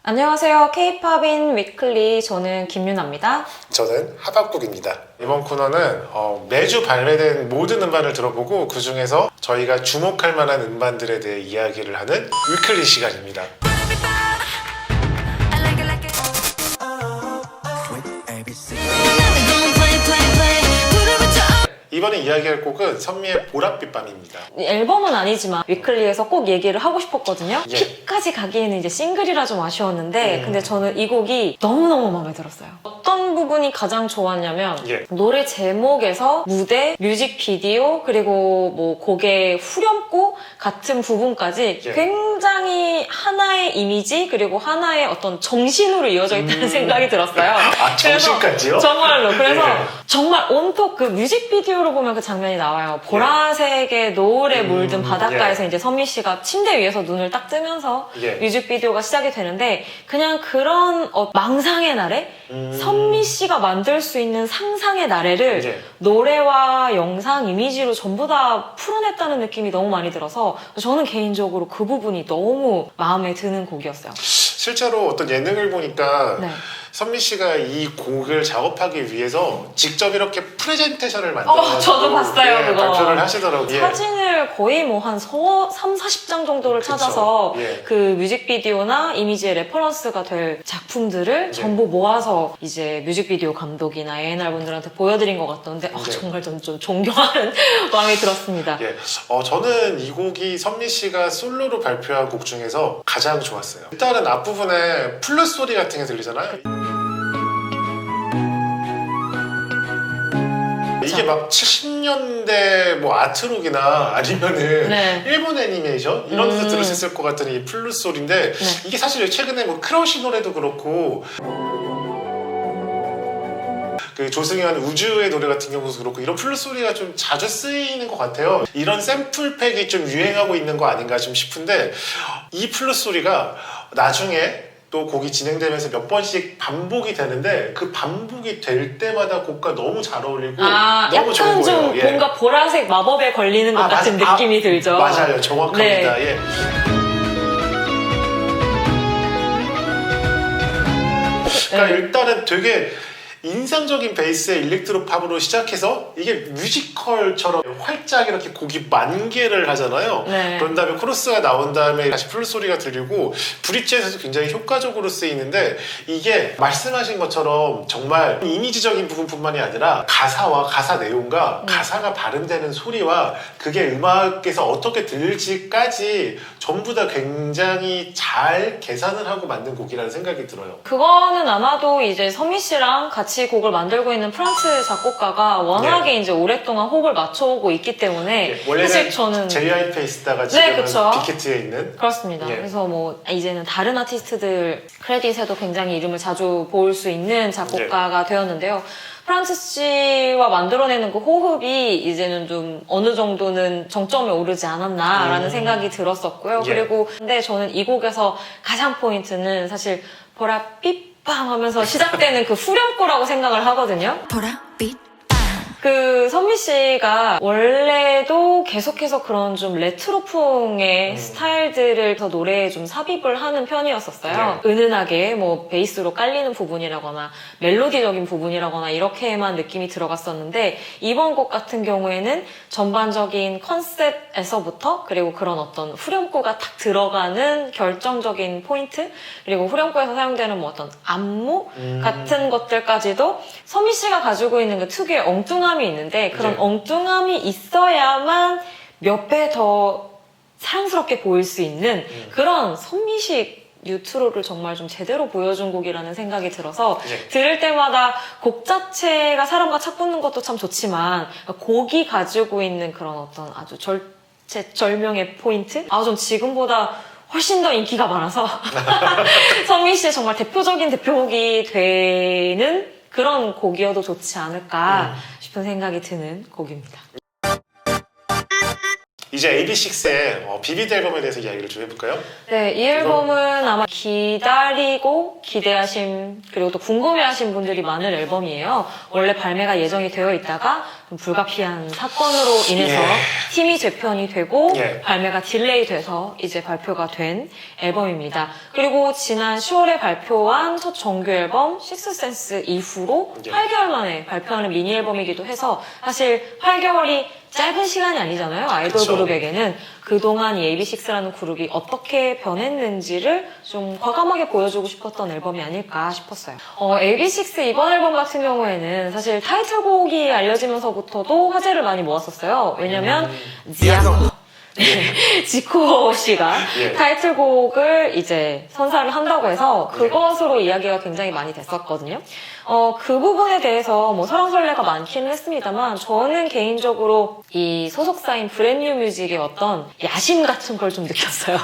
안녕하세요. K-팝인 위클리, 저는 김윤아입니다. 저는 하박국입니다. 이번 코너는 매주 발매된 모든 음반을 들어보고 그 중에서 저희가 주목할 만한 음반들에 대해 이야기를 하는 위클리 시간입니다. 이번에 이야기할 곡은 선미의 보랏빛 밤입니다. 앨범은 아니지만 위클리에서 꼭 얘기를 하고 싶었거든요. 예. 힙까지 가기에는 이제 싱글이라 좀 아쉬웠는데 근데 저는 이 곡이 너무너무 마음에 들었어요. 어떤 부분이 가장 좋았냐면 예. 노래 제목에서 무대, 뮤직비디오 그리고 뭐 곡의 후렴구 같은 부분까지 예. 굉장히 하나의 이미지 그리고 하나의 어떤 정신으로 이어져 있다는 생각이 들었어요. 아, 정신까지요? 정말로. 그래서 예. 정말 온통 그 뮤직비디오로 보면 그 장면이 나와요. 보라색의 노을에 물든 바닷가에서 이제 선미 씨가 침대 위에서 눈을 딱 뜨면서 예. 뮤직비디오가 시작이 되는데 그냥 그런 망상의 나래? 선미 씨가 만들 수 있는 상상의 나래를 예. 노래와 영상, 이미지로 전부 다 풀어냈다는 느낌이 너무 많이 들어서 저는 개인적으로 그 부분이 너무 마음에 드는 곡이었어요. 실제로 어떤 예능을 보니까 네. 선미 씨가 이 곡을 작업하기 위해서 직접 이렇게 프레젠테이션을 만들어서 저도 봤어요, 그거. 발표를 하시더라고요. 사진을 거의 뭐 한 3, 40장 정도를 그쵸. 찾아서 예. 그 뮤직비디오나 이미지의 레퍼런스가 될 작품들을 전부 모아서 이제 뮤직비디오 감독이나 A&R 분들한테 보여드린 것 같던데 네. 정말 좀 존경하는 마음이 들었습니다. 예. 저는 이 곡이 선미 씨가 솔로로 발표한 곡 중에서 가장 좋았어요. 일단은 앞부분에 플룻 소리 같은 게 들리잖아요. 이게 막 70년대 뭐 아트록이나 아니면은 네. 일본 애니메이션 이런 데서 들을 수 있을 것 같은 이 플룻 소리인데 이게 사실 최근에 뭐 크러쉬 노래도 그렇고 그 조승연 우주의 노래 같은 경우도 그렇고 이런 플룻 소리가 좀 자주 쓰이는 것 같아요. 이런 샘플팩이 좀 유행하고 있는 거 아닌가 좀 싶은데 이 플룻 소리가 나중에 또 곡이 진행되면서 몇 번씩 반복이 되는데 그 반복이 될 때마다 곡과 너무 잘 어울리고 너무 좋은 약간 거예요. 좀 예. 뭔가 보라색 마법에 걸리는 것 같은 느낌이 들죠. 맞아요. 정확합니다. 네. 예. 그러니까 일단은 되게 인상적인 베이스의 일렉트로 팝으로 시작해서 이게 뮤지컬처럼 활짝 이렇게 곡이 만개를 하잖아요. 네. 그런 다음에 코러스가 나온 다음에 다시 플룻 소리가 들리고 브릿지에서도 굉장히 효과적으로 쓰이는데 이게 말씀하신 것처럼 정말 이미지적인 부분뿐만이 아니라 가사와 가사 내용과 가사가 발음되는 소리와 그게 음악에서 어떻게 들릴지까지 전부 다 굉장히 잘 계산을 하고 만든 곡이라는 생각이 들어요. 그거는 아마도 이제 선미 씨랑 같이 곡을 만들고 있는 프란츠 작곡가가 워낙에 이제 오랫동안 호흡을 맞춰오고 있기 때문에 원래는 사실 저는 JYP에 있다가 지금은 그쵸. 빅히트에 있는 그렇습니다. 예. 그래서 뭐 이제는 다른 아티스트들 크레딧에도 굉장히 이름을 자주 볼 수 있는 작곡가가 되었는데요. 프란츠 씨와 만들어내는 그 호흡이 이제는 좀 어느 정도는 정점에 오르지 않았나라는 생각이 들었었고요. 예. 그리고 근데 저는 이 곡에서 가장 포인트는 사실 보랏빛 빵 하면서 시작되는 그 후렴구라고 생각을 하거든요. 보랏빛 그 선미 씨가 원래도 계속해서 그런 좀 레트로풍의 스타일들을 더 노래에 좀 삽입을 하는 편이었었어요. 은은하게 뭐 베이스로 깔리는 부분이라거나 멜로디적인 부분이라거나 이렇게만 느낌이 들어갔었는데 이번 곡 같은 경우에는 전반적인 컨셉에서부터 그리고 그런 어떤 후렴구가 탁 들어가는 결정적인 포인트 그리고 후렴구에서 사용되는 뭐 어떤 안무 같은 것들까지도 선미 씨가 가지고 있는 그 특유의 엉뚱함이 있는데 그런 엉뚱함이 있어야만 몇 배 더 사랑스럽게 보일 수 있는 그런 선미식 뉴트로를 정말 좀 제대로 보여준 곡이라는 생각이 들어서 들을 때마다 곡 자체가 사람과 착 붙는 것도 참 좋지만 곡이 가지고 있는 그런 어떤 아주 절명의 포인트? 좀 지금보다 훨씬 더 인기가 많아서 선미 씨의 정말 대표적인 대표곡이 되는 그런 곡이어도 좋지 않을까 싶은 생각이 드는 곡입니다. 이제 AB6IX의 비비드 앨범에 대해서 이야기를 좀 해볼까요? 네, 이 앨범은 아마 기다리고 기대하신 그리고 또 궁금해하신 분들이 많은 앨범이에요. 원래 발매가 예정이 되어 있다가 좀 불가피한 사건으로 인해서 예. 팀이 재편이 되고 예. 발매가 딜레이 돼서 이제 발표가 된 앨범입니다. 그리고 지난 10월에 발표한 첫 정규 앨범 식스센스 이후로 예. 8개월 만에 발표하는 미니 앨범이기도 해서 사실 8개월이 짧은 시간이 아니잖아요. 아이돌 그쵸. 그룹에게는 그동안 이 AB6IX라는 그룹이 어떻게 변했는지를 좀 과감하게 보여주고 싶었던 앨범이 아닐까 싶었어요. AB6IX 이번 앨범 같은 경우에는 사실 타이틀곡이 알려지면서부터도 화제를 많이 모았었어요. 왜냐면 지아코 지코 씨가 예. 타이틀곡을 이제 선사를 한다고 해서 그것으로 이야기가 굉장히 많이 됐었거든요. 그 부분에 대해서 뭐 설왕설래가 많기는 했습니다만 저는 개인적으로 이 소속사인 브랜뉴 뮤직의 어떤 야심 같은 걸 좀 느꼈어요.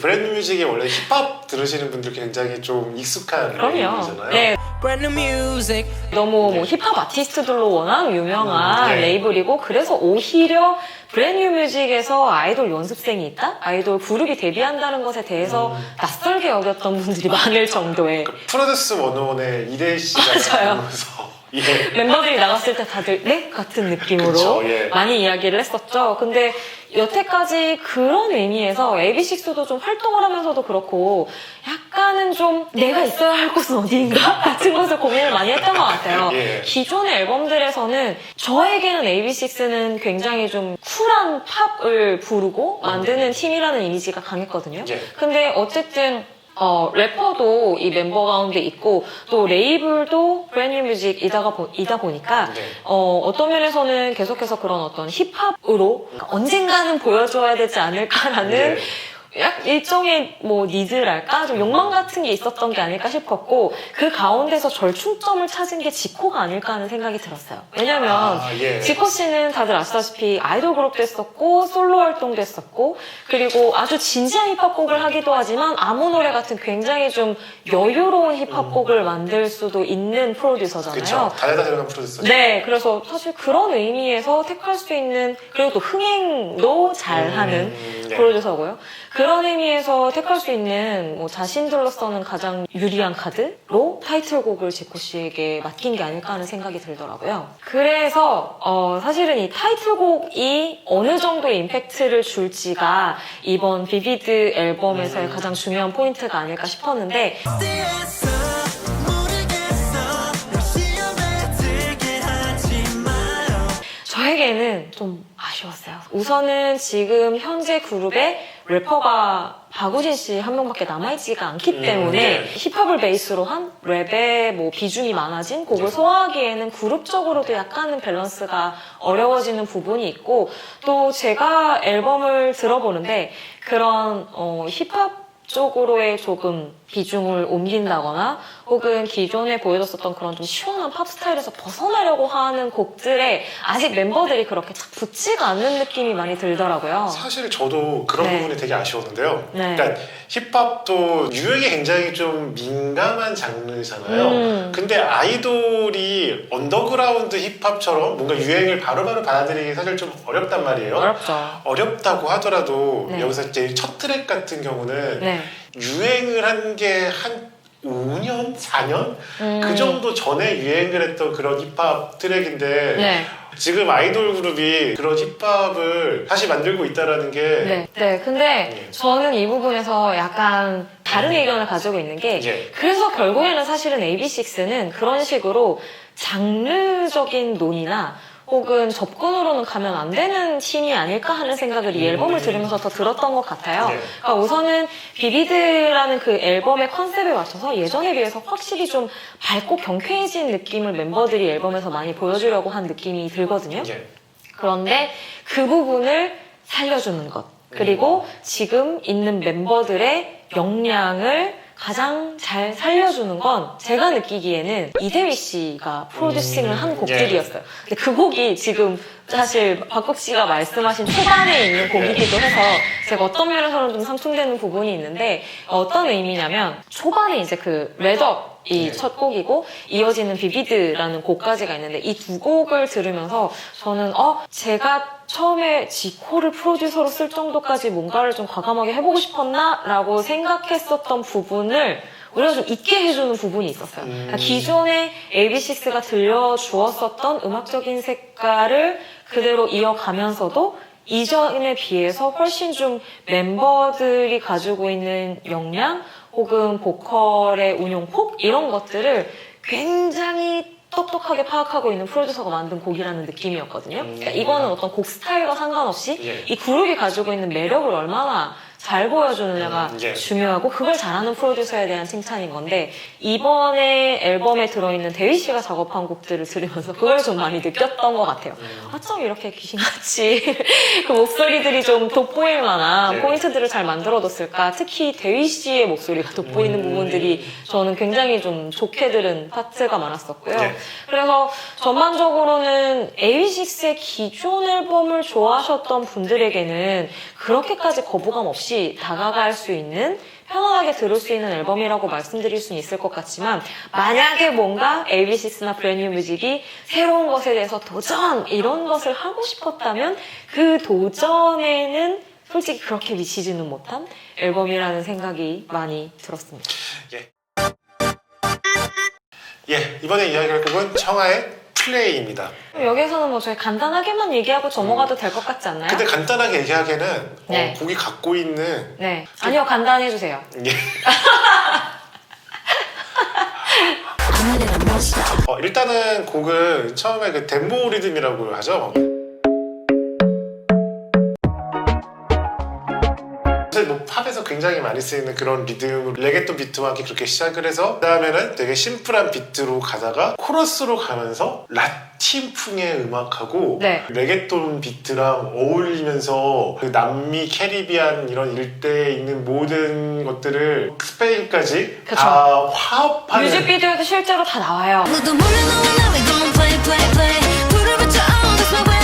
브랜드 뮤직이 원래 힙합 들으시는 분들 굉장히 좀 익숙한 그럼요. 레이블이잖아요. 네. Brand new music. 너무 뭐 힙합 아티스트들로 워낙 유명한 네. 레이블이고 그래서 오히려 브랜뉴 뮤직에서 아이돌 연습생이 있다? 아이돌 그룹이 데뷔한다는 것에 대해서 낯설게 여겼던 분들이 많을 정도의 프로듀스 101의 이대 씨가 맞아요. 나오면서 예. 멤버들이 나갔을 때 다들 네? 같은 느낌으로 그쵸, 예. 많이 이야기를 했었죠. 근데 여태까지 그런 의미에서 AB6IX도 좀 활동을 하면서도 그렇고 약간은 좀 내가 있어야 할 곳은 어디인가? 같은 것을 고민을 많이 했던 것 같아요. 예. 기존의 앨범들에서는 저에게는 AB6IX는 굉장히 좀 쿨한 팝을 부르고 만드는 팀이라는 이미지가 강했거든요. 예. 근데 어쨌든 래퍼도 이 멤버 가운데 있고 또 레이블도 브랜뉴 뮤직이다 보니까 네. 어떤 면에서는 계속해서 그런 어떤 힙합으로 언젠가는 보여줘야 되지 않을까라는 네. 약 일종의 뭐 니드랄까 좀 욕망 같은 게 있었던 게 아닐까 싶었고 그 가운데서 절충점을 찾은 게 지코가 아닐까 하는 생각이 들었어요. 왜냐면 예. 지코 씨는 다들 아시다시피 아이돌 그룹도 했었고 솔로 활동도 했었고 그리고 아주 진지한 힙합곡을 하기도 하지만 아무 노래 같은 굉장히 좀 여유로운 힙합곡을 만들 수도 있는 프로듀서잖아요. 그쵸. 다재다능한 프로듀서죠. 네, 그래서 사실 그런 의미에서 택할 수 있는 그리고 또 흥행도 잘하는 네. 프로듀서고요. 그런 의미에서 택할 수 있는 뭐 자신들로서는 가장 유리한 카드로 타이틀곡을 지코 씨에게 맡긴 게 아닐까 하는 생각이 들더라고요. 그래서 사실은 이 타이틀곡이 어느 정도의 임팩트를 줄지가 이번 비비드 앨범에서의 가장 중요한 포인트가 아닐까 싶었는데 어디에서 모르겠어. 널 시험에 들게 하지 마요. 저에게는 좀 아쉬웠어요. 우선은 지금 현재 그룹에 래퍼가 박우진 씨 한 명밖에 남아있지가 않기 때문에 네. 힙합을 베이스로 한 랩의 뭐 비중이 많아진 곡을 소화하기에는 그룹적으로도 약간은 밸런스가 어려워지는 부분이 있고 또 제가 앨범을 들어보는데 그런 힙합 쪽으로의 조금 비중을 옮긴다거나 혹은 기존에 보여줬었던 그런 좀 시원한 팝 스타일에서 벗어나려고 하는 곡들에 아직 멤버들이 그렇게 착 붙지가 않는 느낌이 많이 들더라고요. 사실 저도 그런 네. 부분이 되게 아쉬웠는데요. 네. 그러니까 힙합도 유행에 굉장히 좀 민감한 장르잖아요. 근데 아이돌이 언더그라운드 힙합처럼 뭔가 유행을 바로바로 받아들이기 사실 좀 어렵단 말이에요. 어렵죠. 어렵다고 하더라도 네. 여기서 이제 첫 트랙 같은 경우는 네. 유행을 한 게 한 5년? 4년? 그 정도 전에 유행을 했던 그런 힙합 트랙인데 네. 지금 아이돌 그룹이 그런 힙합을 다시 만들고 있다라는 게 네. 네. 근데 예. 저는 이 부분에서 약간 다른 의견을 가지고 있는 게 예. 그래서 결국에는 사실은 AB6IX는 그런 식으로 장르적인 논의나 혹은 접근으로는 가면 안 되는 팀이 아닐까 하는 생각을 이 앨범을 들으면서 더 들었던 것 같아요. 네. 그러니까 우선은 비비드라는 그 앨범의 컨셉에 맞춰서 예전에 비해서 확실히 좀 밝고 경쾌해진 느낌을 멤버들이 앨범에서 많이 보여주려고 한 느낌이 들거든요. 예. 그런데 그 부분을 살려주는 것 그리고 지금 있는 멤버들의 역량을 가장 잘 살려주는 건 제가 느끼기에는 이대휘 씨가 프로듀싱을 한 곡들이었어요. 근데 그 곡이 지금 사실 박국 씨가 말씀하신 초반에 있는 곡이기도 해서 제가 어떤 면에서는 좀 상충되는 부분이 있는데 어떤 의미냐면 초반에 이제 그 레드업이 네. 첫 곡이고 이어지는 비비드라는 곡까지가 있는데 이 두 곡을 들으면서 저는 제가 처음에 지코를 프로듀서로 쓸 정도까지 뭔가를 좀 과감하게 해보고 싶었나? 라고 생각했었던 부분을 우리가 좀 잊게 해주는 부분이 있었어요. 그러니까 기존에 AB6IX가 들려주었었던 음악적인 색깔을 그대로 이어가면서도 이전에 비해서 훨씬 좀 멤버들이 가지고 있는 역량 혹은 보컬의 운용폭 이런 것들을 굉장히 똑똑하게 파악하고 있는 프로듀서가 만든 곡이라는 느낌이었거든요. 그러니까 이거는 어떤 곡 스타일과 상관없이 예. 이 그룹이 가지고 있는 매력을 얼마나 잘 보여주느냐가 예. 중요하고 그걸 잘하는 프로듀서에 대한 칭찬인 건데 이번에 앨범에 들어있는 데뷔 씨가 작업한 곡들을 들으면서 그걸 좀 많이 느꼈던 것 같아요. 어쩜 이렇게 귀신같이 그 목소리들이 좀 돋보일 만한 예. 포인트들을 잘 만들어뒀을까. 특히 데뷔 씨의 목소리가 돋보이는 부분들이 저는 굉장히 좀 좋게 들은 파트가 많았었고요. 예. 그래서 전반적으로는 AB6IX의 기존 앨범을 좋아하셨던 분들에게는 그렇게까지 거부감 없이 다가갈 수 있는 편안하게 들을 수 있는 앨범이라고 말씀드릴 수는 있을 것 같지만 만약에 뭔가 AB6IX나 브랜뉴 뮤직이 새로운 것에 대해서 도전 이런 것을 하고 싶었다면 그 도전에는 솔직히 그렇게 미치지는 못한 앨범이라는 생각이 많이 들었습니다. 예, 이번에 이야기할 곡은 청하의 플레이입니다. 여기에서는 뭐 저희 간단하게만 얘기하고 넘어가도 될 것 같지 않나요? 근데 간단하게 얘기하기에는 네. 곡이 갖고 있는 네. 아니요, 간단해주세요. 예. 일단은 곡은 처음에 그 덴보 리듬이라고 하죠. 사실 뭐 팝에서 굉장히 많이 쓰이는 그런 리듬, 레게톤 비트와 함께 그렇게 시작을 해서 그 다음에는 되게 심플한 비트로 가다가 코러스로 가면서 라틴풍의 음악하고 네. 레게톤 비트랑 어울리면서 그 남미 캐리비안 이런 일대에 있는 모든 것들을 스페인까지 그쵸. 다 화합하는 뮤직비디오도 실제로 다 나와요. 너도 모르는 나 we gon' play play play 불을 붙여 on this my way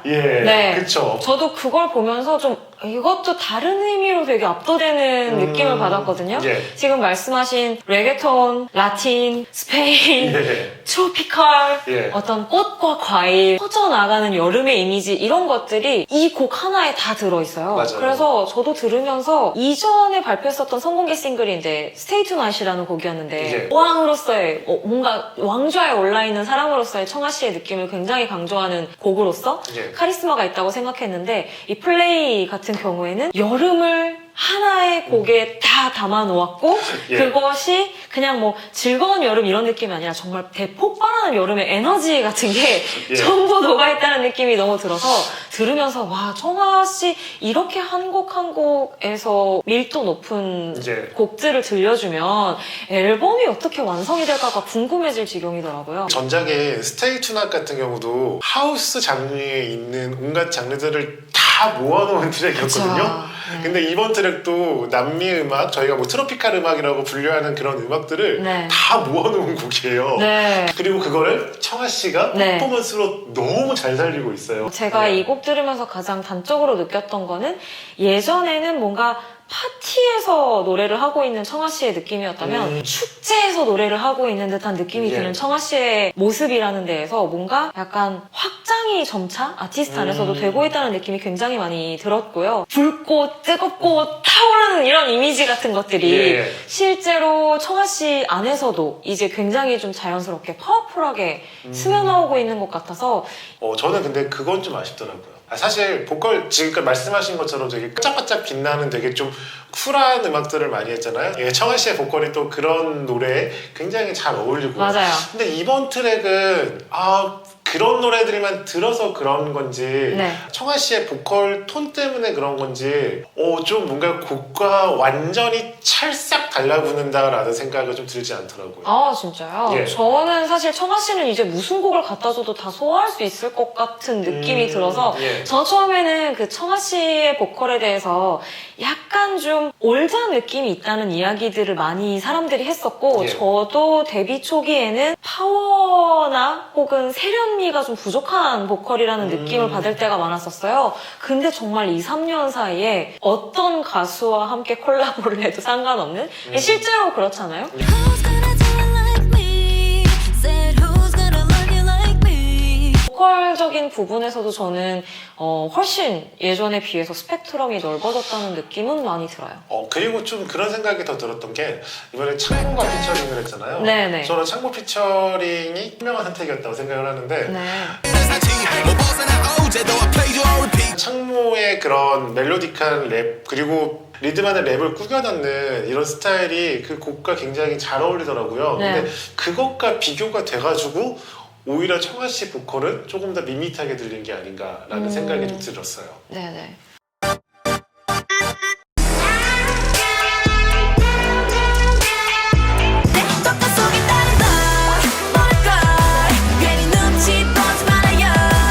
예, 네. 그쵸. 저도 그걸 보면서 좀 이것도 다른 의미로 되게 압도되는 느낌을 받았거든요. 예. 지금 말씀하신 레게톤, 라틴, 스페인, 예. 트로피컬, 예. 어떤 꽃과 과일, 퍼져나가는 여름의 이미지 이런 것들이 이 곡 하나에 다 들어있어요. 맞아요. 그래서 저도 들으면서 이전에 발표했었던 성공개 싱글이 이제 Stay Tonight이라는 곡이었는데 예. 왕으로서의 뭔가 왕좌에 올라있는 사람으로서의 청아 씨의 느낌을 굉장히 강조하는 곡으로서 예. 카리스마가 있다고 생각했는데 이 플레이 같은 경우에는 여름을 하나의 곡에 다 담아 놓았고 예. 그것이 그냥 뭐 즐거운 여름 이런 느낌이 아니라 정말 대폭발하는 여름의 에너지 같은 게 예. 전부 녹아있다는 느낌이 너무 들어서 들으면서 와 청아 씨 이렇게 한 곡 한 곡에서 밀도 높은 이제 곡들을 들려주면 앨범이 어떻게 완성이 될까가 궁금해질 지경이더라고요. 전작의 스테이 투낫 같은 경우도 하우스 장르에 있는 온갖 장르들을 다 모아놓은 트랙이었거든요. 그쵸. 네. 근데 이번 트랙도 남미 음악, 저희가 뭐 트로피칼 음악이라고 분류하는 그런 음악들을 네. 다 모아놓은 곡이에요. 네. 그리고 그거를 청아 씨가 네. 퍼포먼스로 너무 잘 살리고 있어요. 제가 네. 이 곡 들으면서 가장 단적으로 느꼈던 거는 예전에는 뭔가 파티에서 노래를 하고 있는 청아 씨의 느낌이었다면 축제에서 노래를 하고 있는 듯한 느낌이 예. 드는 청아 씨의 모습이라는 데에서 뭔가 약간 확장이 점차 아티스트 안에서도 되고 있다는 느낌이 굉장히 많이 들었고요. 붉고 뜨겁고 타오르는 이런 이미지 같은 것들이 예. 실제로 청아 씨 안에서도 이제 굉장히 좀 자연스럽게 파워풀하게 스며나오고 있는 것 같아서 저는 근데 그건 좀 아쉽더라고요. 사실 보컬 지금까지 말씀하신 것처럼 되게 반짝반짝 빛나는 되게 좀 쿨한 음악들을 많이 했잖아요. 예, 청아 씨의 보컬이 또 그런 노래에 굉장히 잘 어울리고. 맞아요. 근데 이번 트랙은 그런 노래들만 들어서 그런 건지 네. 청아 씨의 보컬 톤 때문에 그런 건지 좀 뭔가 곡과 완전히 찰싹 달라붙는다라는 생각이 좀 들지 않더라고요. 아 진짜요? 예. 저는 사실 청아 씨는 이제 무슨 곡을 갖다 줘도 다 소화할 수 있을 것 같은 느낌이 들어서 예. 저 처음에는 그 청아 씨의 보컬에 대해서 약간 좀 올드한 느낌이 있다는 이야기들을 많이 사람들이 했었고 예. 저도 데뷔 초기에는 파워나 혹은 세련미가 좀 부족한 보컬이라는 느낌을 받을 때가 많았었어요. 근데 정말 2, 3년 사이에 어떤 가수와 함께 콜라보를 해도 상관없는 실제로 그렇잖아요. Who's gonna do it like me? Said who's gonna love you like me? 보컬적인 부분에서도 저는 훨씬 예전에 비해서 스펙트럼이 넓어졌다는 느낌은 많이 들어요. 그리고 좀 그런 생각이 더 들었던 게 이번에 창모가 피처링을 했잖아요. 네네. 저는 창모 피처링이 현명한 선택이었다고 생각을 하는데 네. 창모의 그런 멜로디한 랩 그리고 리듬안에 랩을 꾸겨 넣는 이런 스타일이 그 곡과 굉장히 잘 어울리더라고요. 네. 근데 그것과 비교가 돼가지고 오히려 청아 씨 보컬은 조금 더 밋밋하게 들린 게 아닌가라는 생각이 좀 들었어요. 네네.